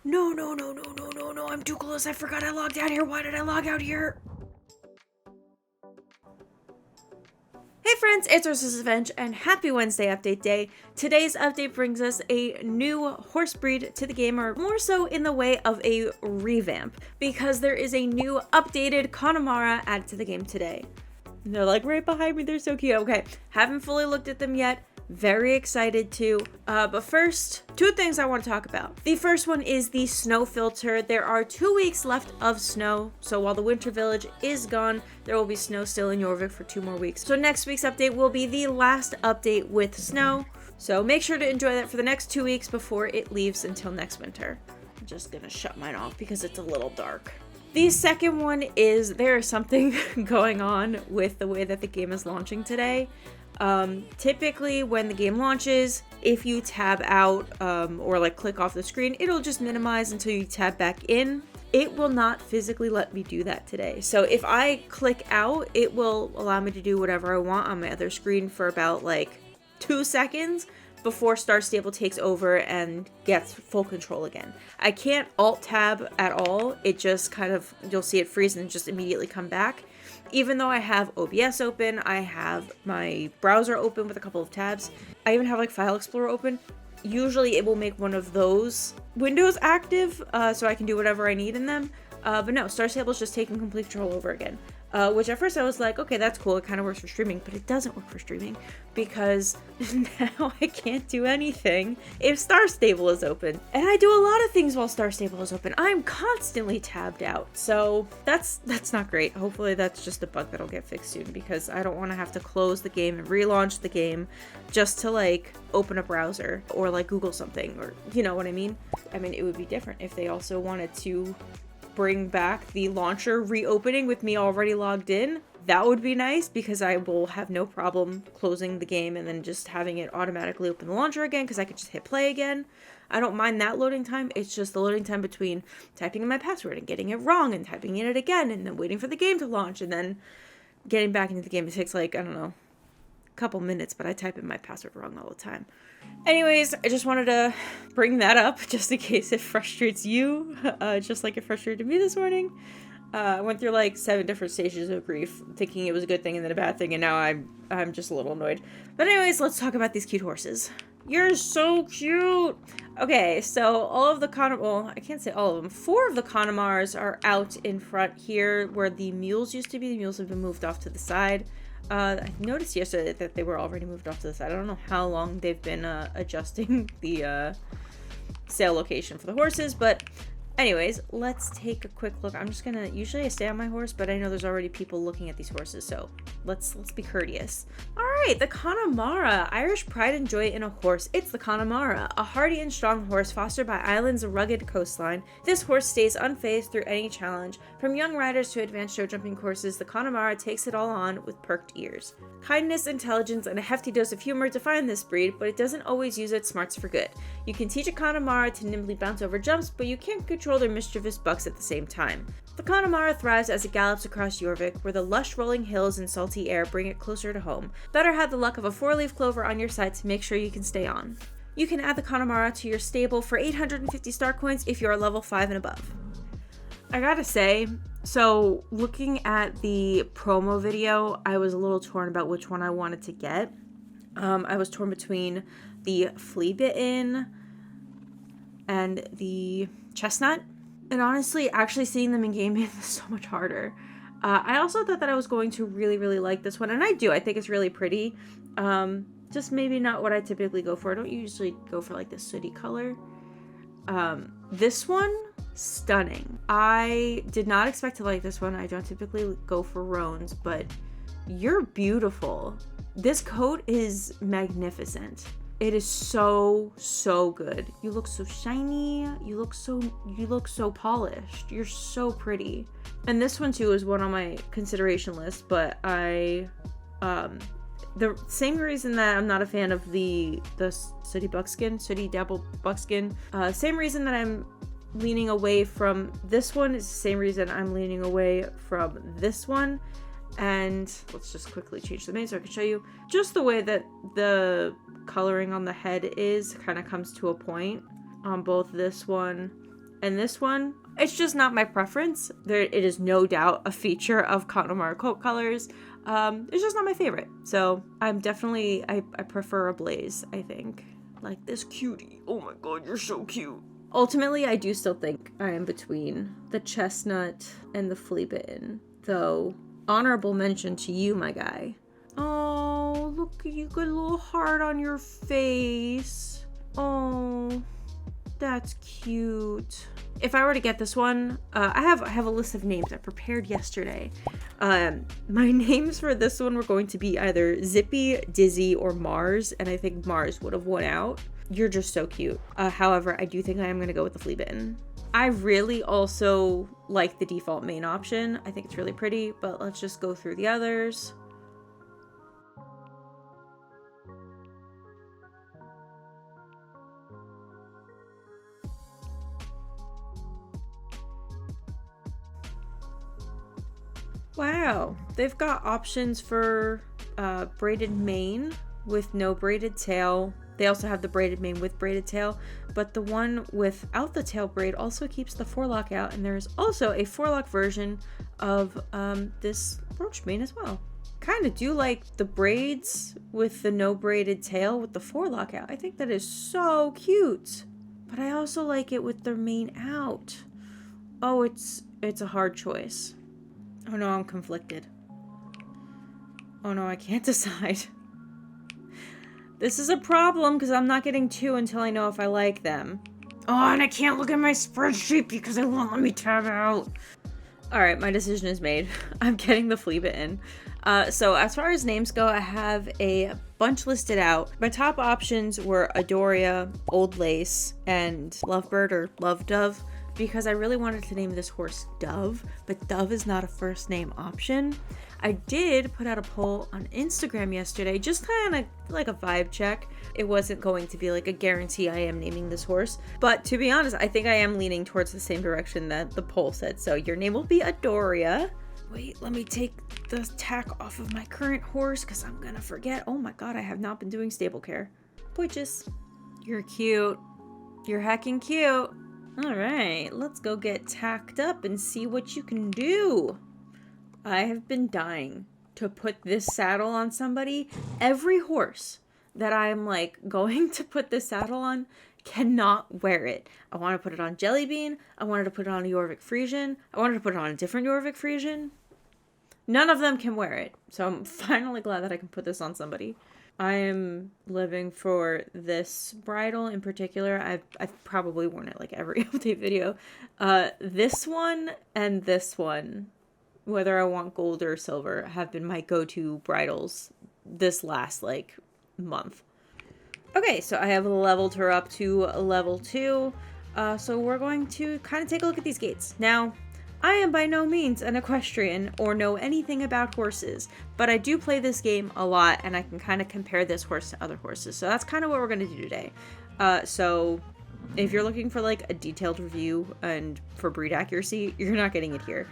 No, no, no, no, no, no, no. I'm too close. I forgot I logged out here. Why did I log out here? Hey friends, it's UrsulasRevenge and happy Wednesday update day. Today's update brings us a new horse breed to the game, or more so in the way of a revamp, because there is a new updated Connemara added to the game today. And they're like right behind me, they're so cute. Okay, haven't fully looked at them yet. Very excited to. But first, two things I want to talk about. The first one is the snow filter. There are 2 weeks left of snow, so while the winter village is gone, there will be snow still in Jorvik for 2 more weeks. So next week's update will be the last update with snow, so make sure to enjoy that for the next 2 weeks before it leaves until next winter. I'm just gonna shut mine off because it's a little dark. The second one is there is something going on with the way that the game is launching today. Typically when the game launches, if you tab out or like click off the screen, it'll just minimize until you tab back in. It will not physically let me do that today. So if I click out, it will allow me to do whatever I want on my other screen for about like 2 seconds before Star Stable takes over and gets full control again. I can't alt tab at all. It just kind of, you'll see it freeze and just immediately come back. Even though I have OBS open, I have my browser open with a couple of tabs. I even have like File Explorer open. Usually it will make one of those windows active so I can do whatever I need in them. But no, Star Stable is just taking complete control over again. Which at first I was like, okay, that's cool. It kind of works for streaming, but it doesn't work for streaming because now I can't do anything if Star Stable is open. And I do a lot of things while Star Stable is open. I'm constantly tabbed out. So that's not great. Hopefully that's just a bug that'll get fixed soon because I don't want to have to close the game and relaunch the game just to like open a browser or like Google something, or you know what I mean? I mean, it would be different if they also wanted to bring back the launcher reopening with me already logged in. That would be nice because I will have no problem closing the game and then just having it automatically open the launcher again because I could just hit play again. I don't mind that loading time. It's just the loading time between typing in my password and getting it wrong and typing in it again and then waiting for the game to launch and then getting back into the game. It takes like, I don't know, a couple minutes, but I type in my password wrong all the time. Anyways, I just wanted to bring that up just in case it frustrates you, just like it frustrated me this morning. I went through like 7 different stages of grief, thinking it was a good thing and then a bad thing, and now I'm just a little annoyed. But anyways, let's talk about these cute horses. You're so cute! Okay, so all of the well, I can't say all of them. 4 of the Connemars are out in front here where the mules used to be. The mules have been moved off to the side. I noticed yesterday that they were already moved off to the side. I don't know how long they've been adjusting the sale location for the horses, but anyways, let's take a quick look. I'm just gonna, usually I stay on my horse, but I know there's already people looking at these horses, so let's be courteous. Alright, the Connemara, Irish pride and joy in a horse. It's the Connemara, a hardy and strong horse fostered by Ireland's rugged coastline. This horse stays unfazed through any challenge. From young riders to advanced show jumping courses, the Connemara takes it all on with perked ears. Kindness, intelligence, and a hefty dose of humor define this breed, but it doesn't always use its smarts for good. You can teach a Connemara to nimbly bounce over jumps, but you can't control their mischievous bucks at the same time. The Connemara thrives as it gallops across Jorvik, where the lush rolling hills and salty air bring it closer to home. Better have the luck of a 4-leaf clover on your side to make sure you can stay on. You can add the Connemara to your stable for 850 star coins if you are level 5 and above. I gotta say, so looking at the promo video, I was a little torn about which one I wanted to get. I was torn between the flea bitten and the chestnut. And honestly, actually seeing them in game is so much harder. I also thought that I was going to really like this one, and I do. I think it's really pretty. Just maybe not what I typically go for. I don't usually go for like the sooty color. This one, stunning. I did not expect to like this one. I don't typically go for roans, but you're beautiful. This coat is magnificent. It is so good. You look so shiny. You look so polished. You're so pretty. And this one too is one on my consideration list, but the same reason that I'm not a fan of the sooty dabble buckskin, same reason that I'm leaning away from this one is the same reason I'm leaning away from this one. And let's just quickly change the name so I can show you. Just the way that the coloring on the head is kind of comes to a point on both this one And this one, it's just not my preference. It is no doubt a feature of Connemara coat colors. It's just not my favorite. So I'm definitely, I prefer a blaze, I think. Like this cutie. Oh my god, you're so cute. Ultimately, I do still think I am between the chestnut and the flea bitten. Though, honorable mention to you, my guy. Oh, look, you got a little heart on your face. Oh, that's cute. If I were to get this one, I have a list of names I prepared yesterday. My names for this one were going to be either Zippy, Dizzy, or Mars, and I think Mars would have won out. You're just so cute. However, I do think I am going to go with the flea bitten. I really also like the default main option. I think it's really pretty, but let's just go through the others. Wow, they've got options for braided mane with no braided tail. They also have the braided mane with braided tail, but the one without the tail braid also keeps the forelock out, and there's also a forelock version of this brooch mane as well. Kind of do like the braids with the no braided tail with the forelock out. I think that is so cute, but I also like it with the mane out. Oh, it's a hard choice. Oh no, I'm conflicted. Oh no, I can't decide. This is a problem because I'm not getting two until I know if I like them. Oh, and I can't look at my spreadsheet because it won't let me tab out. Alright, my decision is made. I'm getting the flea bitten. So as far as names go, I have a bunch listed out. My top options were Adoria, Old Lace, and Lovebird or Love Dove, because I really wanted to name this horse Dove, but Dove is not a first name option. I did put out a poll on Instagram yesterday, just kind of like a vibe check. It wasn't going to be like a guarantee I am naming this horse, but to be honest, I think I am leaning towards the same direction that the poll said. So your name will be Adoria. Wait, let me take the tack off of my current horse because I'm gonna forget. Oh my god, I have not been doing stable care. Boyches, you're cute. You're heckin' cute. All right, let's go get tacked up and see what you can do. I have been dying to put this saddle on somebody. Every horse that I'm like going to put this saddle on cannot wear it. I want to put it on Jellybean. I wanted to put it on a Jorvik Frisian. I wanted to put it on a different Jorvik Frisian. None of them can wear it. So I'm finally glad that I can put this on somebody. I am living for this bridle in particular. I've probably worn it like every update video. This one and this one, whether I want gold or silver, have been my go-to bridles this last like month. Okay, so I have leveled her up to level 2. So we're going to kind of take a look at these gates. Now, I am by no means an equestrian or know anything about horses, but I do play this game a lot and I can kind of compare this horse to other horses. So that's kind of what we're going to do today. So if you're looking for like a detailed review and for breed accuracy, you're not getting it here.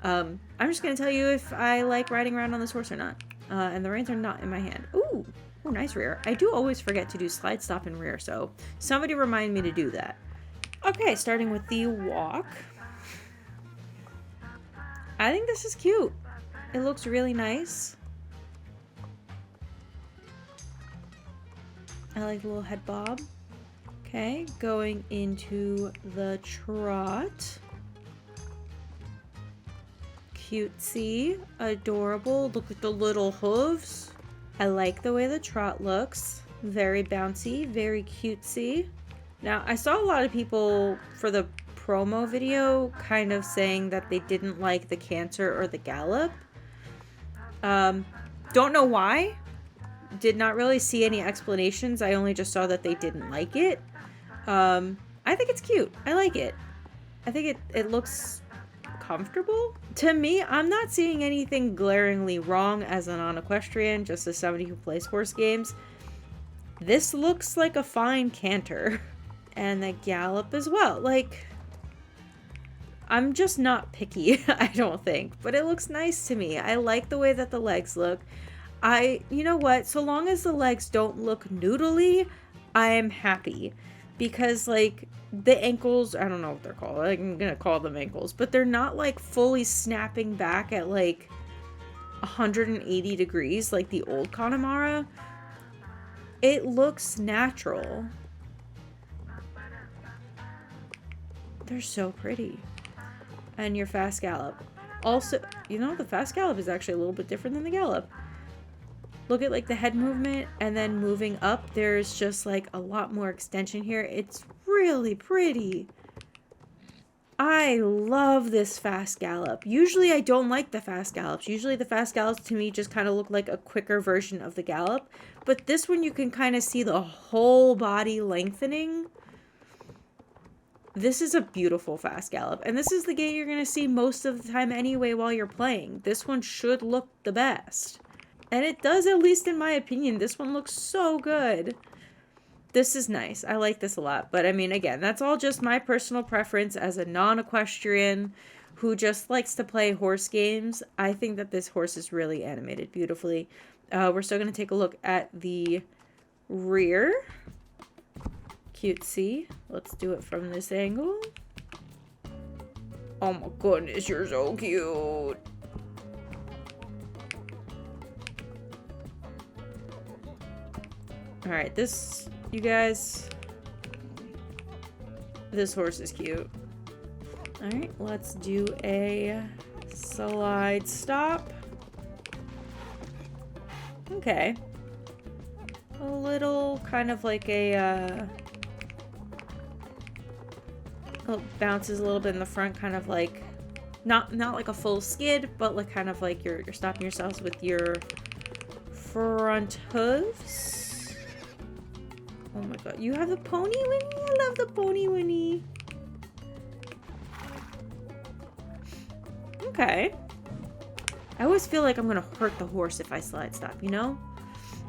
I'm just going to tell you if I like riding around on this horse or not. And the reins are not in my hand. Ooh, nice rear. I do always forget to do slide stop and rear, so somebody remind me to do that. Okay, starting with the walk. I think this is cute. It looks really nice. I like the little head bob. Okay, going into the trot. Cutesy, adorable. Look at the little hooves. I like the way the trot looks. Very bouncy, very cutesy. Now, I saw a lot of people for the promo video kind of saying that they didn't like the canter or the gallop. Don't know why. Did not really see any explanations. I only just saw that they didn't like it. I think it's cute. I like it. I think it looks comfortable. To me, I'm not seeing anything glaringly wrong as a non-equestrian, just as somebody who plays horse games. This looks like a fine canter. And the gallop as well. Like, I'm just not picky, I don't think. But it looks nice to me. I like the way that the legs look. You know what? So long as the legs don't look noodly, I am happy. because like the ankles, I don't know what they're called. I'm gonna call them ankles, but they're not like fully snapping back at like 180 degrees like the old Connemara. It looks natural. They're so pretty. And your fast gallop. Also, you know, the fast gallop is actually a little bit different than the gallop. Look at like the head movement and then moving up. There's just like a lot more extension here. It's really pretty. I love this fast gallop. Usually I don't like the fast gallops. Usually the fast gallops to me just kind of look like a quicker version of the gallop. But this one you can kind of see the whole body lengthening. This is a beautiful fast gallop. And this is the gait you're going to see most of the time anyway while you're playing. This one should look the best. And it does, at least in my opinion. This one looks so good. This is nice. I like this a lot. But I mean, again, that's all just my personal preference as a non-equestrian who just likes to play horse games. I think that this horse is really animated beautifully. We're still going to take a look at the rear. Cutesy. Let's do it from this angle. Oh my goodness, you're so cute. Alright, this, you guys, this horse is cute. Alright, let's do a slide stop. Okay. A little kind of like a, oh, bounces a little bit in the front, kind of like, not like a full skid, but like kind of like you're stopping yourselves with your front hooves. Oh my god, you have the pony Winnie? I love the pony Winnie. Okay. I always feel like I'm gonna hurt the horse if I slide stop, you know?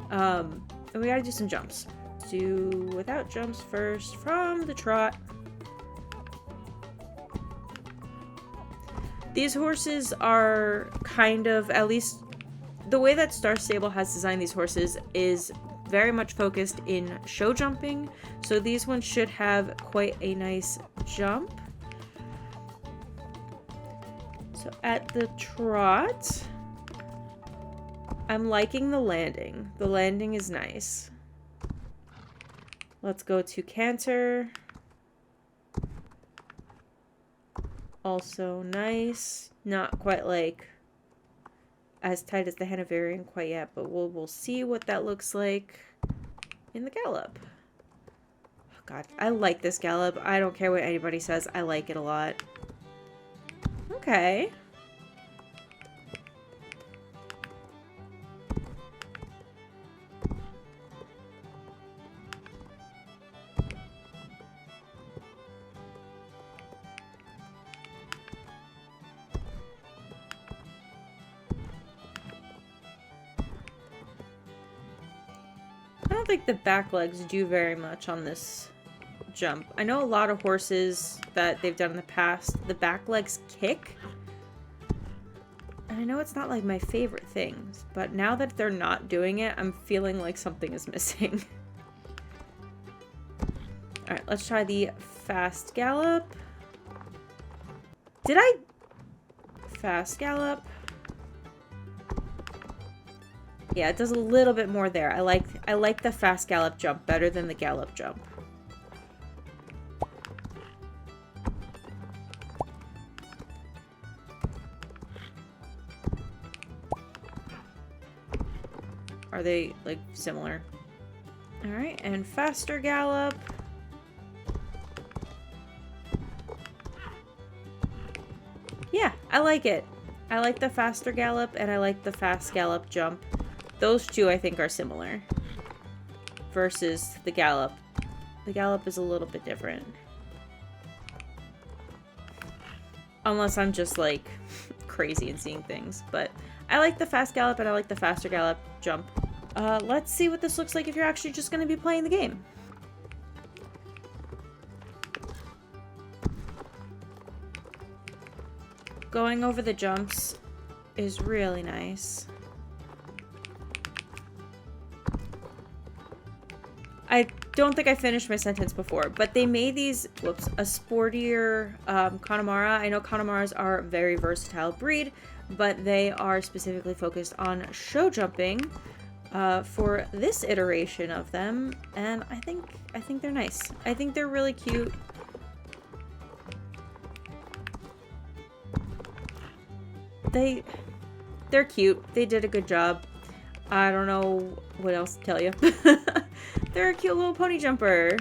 And we gotta do some jumps. Do without jumps first from the trot. These horses are kind of, at least the way that Star Stable has designed these horses is very much focused in show jumping. So these ones should have quite a nice jump. So at the trot, I'm liking the landing. The landing is nice. Let's go to canter. Also nice. Not quite like as tight as the Hanoverian quite yet, but we'll see what that looks like in the gallop. Oh god, I like this gallop. I don't care what anybody says. I like it a lot. Okay. I don't think the back legs do very much on this jump. I know a lot of horses that they've done in the past, the back legs kick. And I know it's not like my favorite things, but now that they're not doing it, I'm feeling like something is missing. Alright, let's try the fast gallop. Did I fast gallop? Yeah, it does a little bit more there. I like the fast gallop jump better than the gallop jump. Are they like similar? All right, and faster gallop. Yeah, I like it. I like the faster gallop and I like the fast gallop jump. Those two, I think, are similar versus the gallop. The gallop is a little bit different. Unless I'm just, like, crazy and seeing things. But I like the fast gallop and I like the faster gallop jump. Let's see what this looks like if you're actually just going to be playing the game. Going over the jumps is really nice. don't think I finished my sentence before, but they made these, whoops, a sportier Connemara. I know Connemaras are a very versatile breed, but they are specifically focused on show jumping for this iteration of them, and I think they're nice. I think they're really cute. They're cute. They did a good job. I don't know what else to tell you. They're a cute little pony jumper.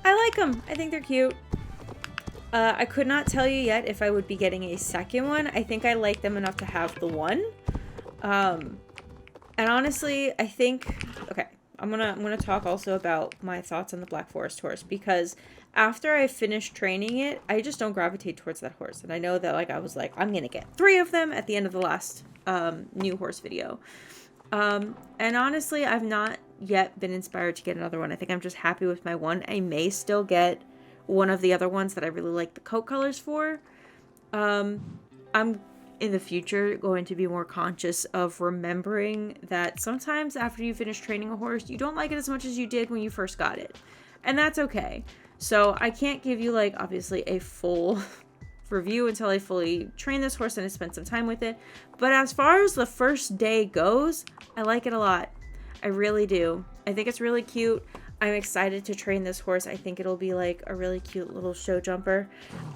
I like them. I think they're cute. I could not tell you yet if I would be getting a second one. I think I like them enough to have the one. And honestly, I think, okay, I'm gonna talk also about my thoughts on the Black Forest horse, because after I finished training it, I just don't gravitate towards that horse. And I know that, like, I was like, I'm gonna get 3 of them at the end of the last new horse video. And honestly, I've not yet been inspired to get another one. I think I'm just happy with my one. I may still get one of the other ones that I really like the coat colors for. I'm in the future going to be more conscious of remembering that sometimes after you finish training a horse, you don't like it as much as you did when you first got it. And that's okay. So I can't give you, like, obviously a full review until I fully train this horse and I spend some time with it. But as far as the first day goes, I like it a lot. I really do. I think it's really cute. I'm excited to train this horse. I think it'll be like a really cute little show jumper.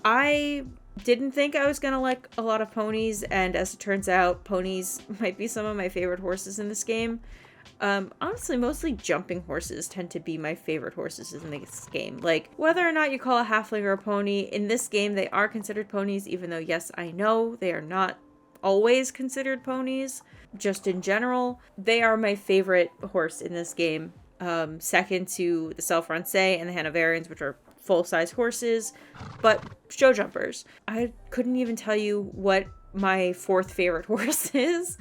I didn't think I was gonna like a lot of ponies, and as it turns out, ponies might be some of my favorite horses in this game. Honestly, mostly jumping horses tend to be my favorite horses in this game. Like, whether or not you call a halfling or a pony, in this game they are considered ponies, even though, yes, I know they are not always considered ponies. Just in general, they are my favorite horse in this game. Second to the Self-Francais and the Hanoverians, which are full-size horses, but show jumpers. I couldn't even tell you what my 4th favorite horse is,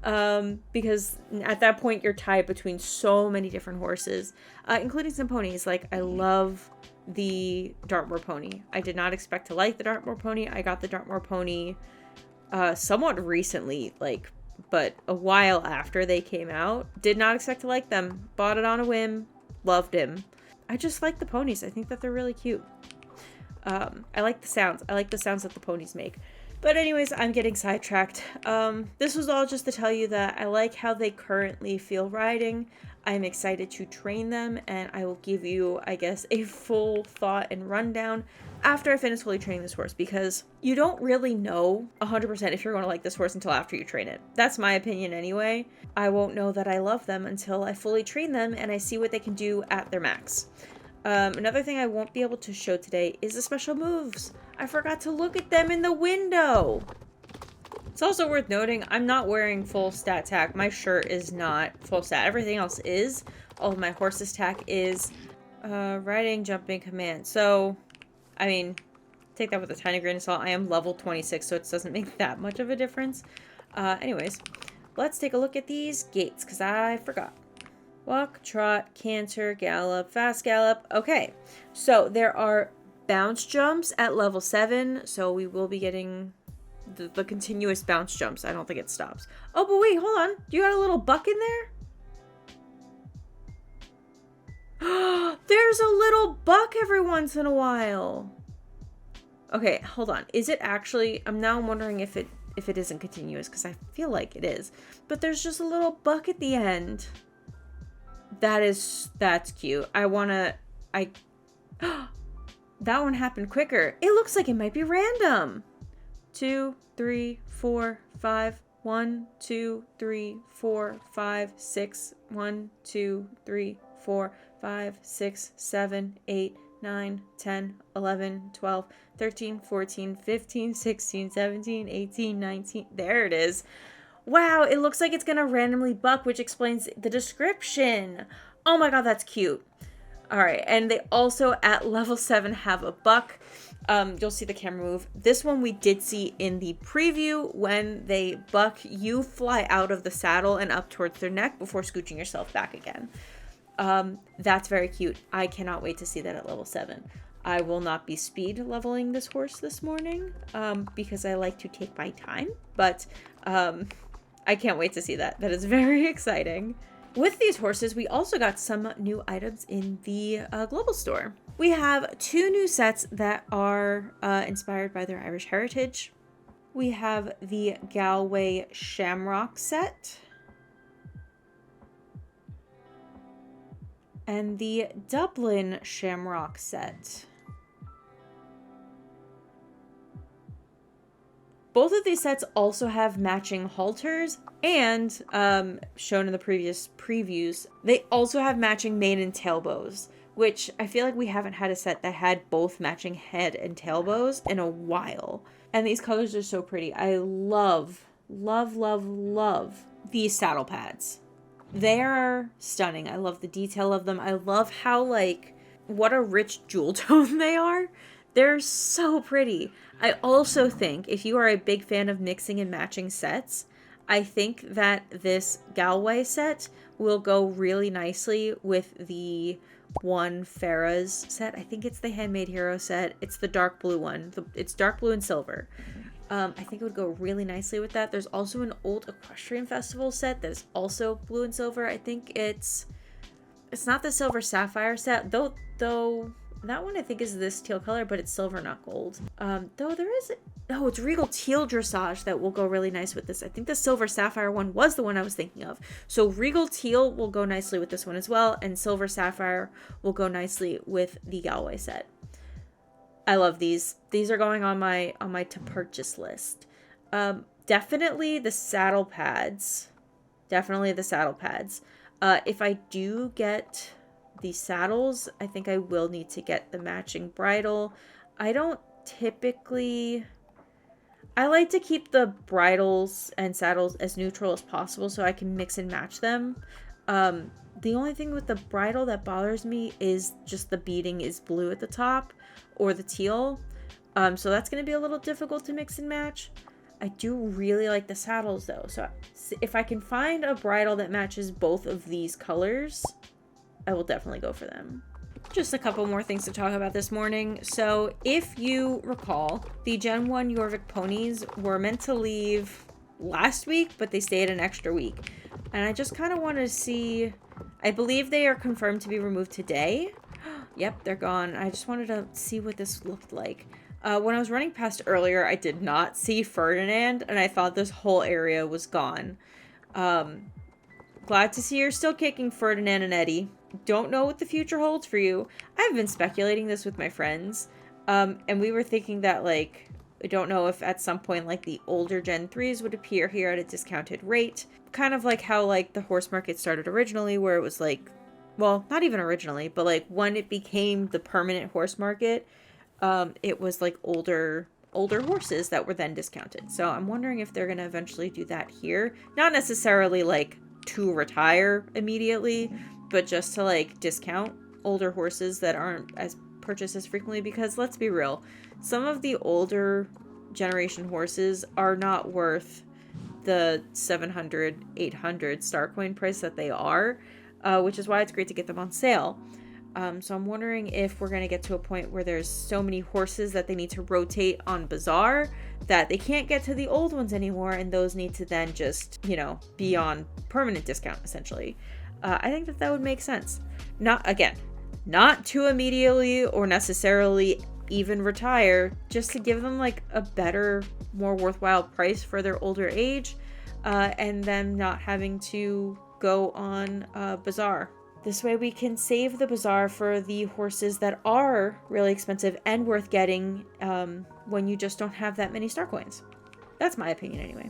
because at that point you're tied between so many different horses, including some ponies. Like, I love the Dartmoor pony. I did not expect to like the Dartmoor pony. I got the Dartmoor pony somewhat recently, but a while after they came out. Did not expect to like them. Bought it on a whim. Loved him. I just like the ponies. I think that they're really cute. I like the sounds. I like the sounds that the ponies make. But anyways, I'm getting sidetracked. This was all just to tell you that I like how they currently feel riding. I'm excited to train them, and I will give you, I guess, a full thought and rundown after I finish fully training this horse, because you don't really know 100% if you're going to like this horse until after you train it. That's my opinion anyway. I won't know that I love them until I fully train them and I see what they can do at their max. Another thing I won't be able to show today is the special moves. I forgot to look at them in the window. It's also worth noting, I'm not wearing full stat tack. My shirt is not full stat. Everything else is. All of my horse's tack is riding, jumping, command. So, I mean, take that with a tiny grain of salt. I am level 26, so it doesn't make that much of a difference. Anyways, let's take a look at these gaits, because I forgot. Walk, trot, canter, gallop, fast gallop. Okay, so there are bounce jumps at level 7, so we will be getting the continuous bounce jumps. I don't think it stops. Oh, but wait, hold on. You got a little buck in there? There's a little buck every once in a while. Okay, hold on. Is it actually... I'm now wondering if it isn't continuous, because I feel like it is. But there's just a little buck at the end. That's cute. That one happened quicker. It looks like it might be random. 2, 3, 4, 5. 1, 2, 3, 4, 5, 6. 1, 2, 3, 4, 5, 6, 7, 8, 9, 10, 11, 12, 13, 14, 15, 16, 17, 18, 19. There it is. Wow, it looks like it's gonna randomly buck, which explains the description. Oh my god, that's cute. Alright, and they also at level 7 have a buck. You'll see the camera move. This one we did see in the preview. When they buck, you fly out of the saddle and up towards their neck before scooching yourself back again. That's very cute. I cannot wait to see that at level 7. I will not be speed leveling this horse this morning, because I like to take my time, but I can't wait to see that. That is very exciting. With these horses, we also got some new items in the global store. We have 2 new sets that are inspired by their Irish heritage. We have the Galway Shamrock set and the Dublin Shamrock set. Both of these sets also have matching halters, and shown in the previous previews, they also have matching mane and tail bows, which I feel like we haven't had a set that had both matching head and tail bows in a while. And these colors are so pretty. I love, love, love, love these saddle pads. They are stunning. I love the detail of them. I love how, like, what a rich jewel tone they are. They're so pretty. I also think if you are a big fan of mixing and matching sets, I think that this Galway set will go really nicely with the one Farah's set. I think it's the Handmade Hero set. It's the dark blue one. It's dark blue and silver. I think it would go really nicely with that. There's also an old Equestrian Festival set that is also blue and silver. I think it's not the Silver Sapphire set, though that one I think is this teal color, but it's silver, not gold. Though there is, it's Regal Teal Dressage that will go really nice with this. I think the Silver Sapphire one was the one I was thinking of. So Regal Teal will go nicely with this one as well, and Silver Sapphire will go nicely with the Galway set. I love these. These are going on my to purchase list. Definitely the saddle pads. If I do get the saddles, I think I will need to get the matching bridle. I like to keep the bridles and saddles as neutral as possible so I can mix and match them. The only thing with the bridle that bothers me is just the beading is blue at the top or the teal. So that's going to be a little difficult to mix and match. I do really like the saddles though. So if I can find a bridle that matches both of these colors, I will definitely go for them. Just a couple more things to talk about this morning. So if you recall, the Gen 1 Jorvik ponies were meant to leave last week, but they stayed an extra week. And I just kind of wanted to see, I believe they are confirmed to be removed today. Yep, they're gone. I just wanted to see what this looked like. When I was running past earlier, I did not see Ferdinand, and I thought this whole area was gone. Glad to see you're still kicking, Ferdinand and Eddie. Don't know what the future holds for you. I've been speculating this with my friends, and we were thinking that, like, I don't know if at some point, like, the older Gen 3s would appear here at a discounted rate. Kind of like how, like, the horse market started originally, where it was, like, well, not even originally, but, like, when it became the permanent horse market, it was, like, older horses that were then discounted. So I'm wondering if they're going to eventually do that here. Not necessarily, like, to retire immediately, but just to, like, discount older horses that aren't as purchased as frequently, because let's be real, some of the older generation horses are not worth the 700, 800 star coin price that they are, which is why it's great to get them on sale. So I'm wondering if we're going to get to a point where there's so many horses that they need to rotate on Bazaar that they can't get to the old ones anymore, and those need to then just, you know, be on permanent discount, essentially. I think that would make sense. Not to immediately or necessarily even retire, just to give them, like, a better, more worthwhile price for their older age, and them not having to go on Bazaar. This way we can save the Bazaar for the horses that are really expensive and worth getting when you just don't have that many star coins. That's my opinion anyway.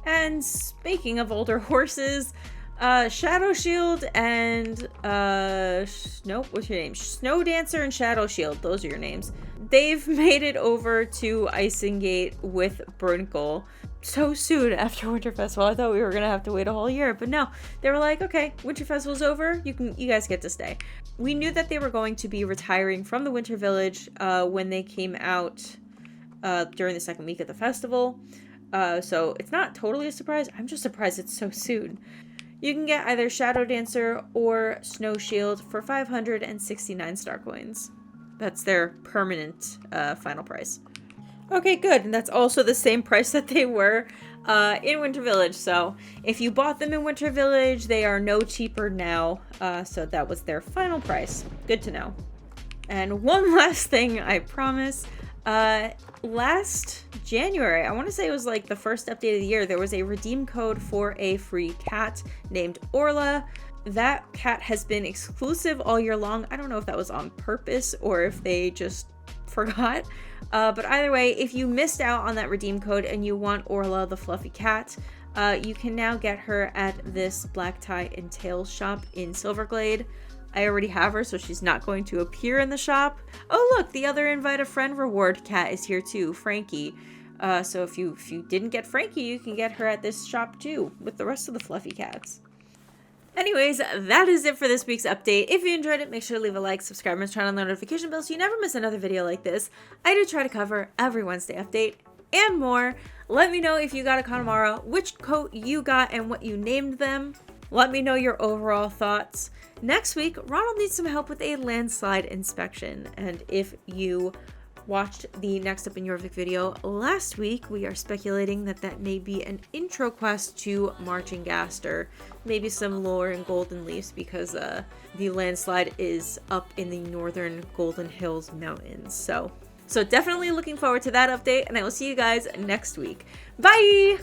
And speaking of older horses, Shadowshield and what's your name? Snowdancer and Shadowshield, those are your names. They've made it over to Isengate with Brunkel so soon after Winter Festival. I thought we were gonna have to wait a whole year, but no, they were like, okay, Winter Festival's over, you guys get to stay. We knew that they were going to be retiring from the Winter Village when they came out during the second week of the festival, so it's not totally a surprise. I'm just surprised it's so soon. You can get either Shadowdancer or Snowshield for 569 star coins. That's their permanent final price. Okay, good. And that's also the same price that they were in Winter Village. So if you bought them in Winter Village, they are no cheaper now. So that was their final price. Good to know. And one last thing, I promise. Last January, I want to say it was like the first update of the year, there was a redeem code for a free cat named Orla. That cat has been exclusive all year long. I don't know if that was on purpose or if they just forgot. But either way, if you missed out on that redeem code and you want Orla the fluffy cat, you can now get her at this black tie and tails shop in Silverglade. I already have her, so she's not going to appear in the shop. Oh look, the other invite a friend reward cat is here too, Frankie. So if you didn't get Frankie, you can get her at this shop too, with the rest of the fluffy cats. Anyways, that is it for this week's update. If you enjoyed it, make sure to leave a like, subscribe, and turn on the notification bell so you never miss another video like this. I do try to cover every Wednesday update and more. Let me know if you got a Connemara, which coat you got, and what you named them. Let me know your overall thoughts. Next week, Ronald needs some help with a landslide inspection, and if you watched the Next Up in Yorvik video last week, we are speculating that that may be an intro quest to Marching Gaster, maybe some lore in Golden Leafs, because the landslide is up in the northern Golden Hills Mountains. So definitely looking forward to that update, and I will see you guys next week. Bye!